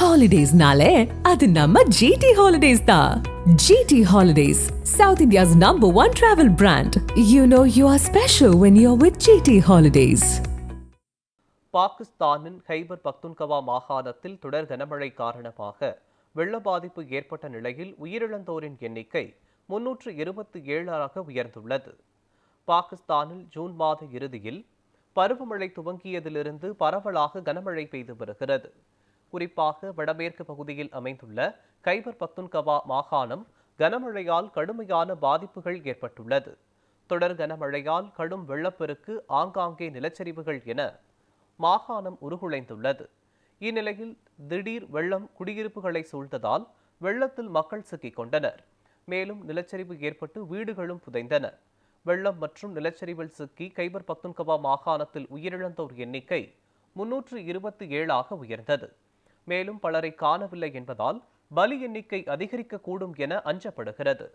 Holidays-nale, adu namma GT Holidays da. GT Holidays, South India's #1 travel brand. You know you are special when you're with GT Holidays. பாகிஸ்தானின் கைபர் பக்துன்கவா மாகாணத்தில் தொடர் கனமழை காரணமாக வெள்ள பாதிப்பு ஏற்பட்ட நிலையில் உயிரிழந்தோரின் எண்ணிக்கை 327 உயர்ந்துள்ளது. பாகிஸ்தானில் ஜூன் மாத இறுதியில் பருவமழை துவங்கியதிலிருந்து பரவலாக கனமழை பெய்து வருகிறது. குறிப்பாக வடமேற்கு பகுதியில் அமைந்துள்ள கைபர் பக்துன்கவா மாகாணம் கனமழையால் கடுமையான பாதிப்புகள் ஏற்பட்டுள்ளது. தொடர் கனமழையால் கடும் வெள்ளப்பெருக்கு, ஆங்காங்கே நிலச்சரிவுகள் என மாகாணம் உருகுலைந்துள்ளது. இந்நிலையில் திடீர் வெள்ளம் குடியிருப்புகளை சூழ்ந்ததால் வெள்ளத்தில் மக்கள் சிக்கிக் கொண்டனர். மேலும் நிலச்சரிவு ஏற்பட்டு வீடுகளும் புதைந்தன. வெள்ளம் மற்றும் நிலச்சரிவில் சிக்கி கைபர் பக்துன்கவா மாகாணத்தில் உயிரிழந்தோர் எண்ணிக்கை 327 உயர்ந்தது. மேலும் பலரை காணவில்லை என்பதால் பலி எண்ணிக்கை அதிகரிக்கக்கூடும் என அஞ்சப்படுகிறது.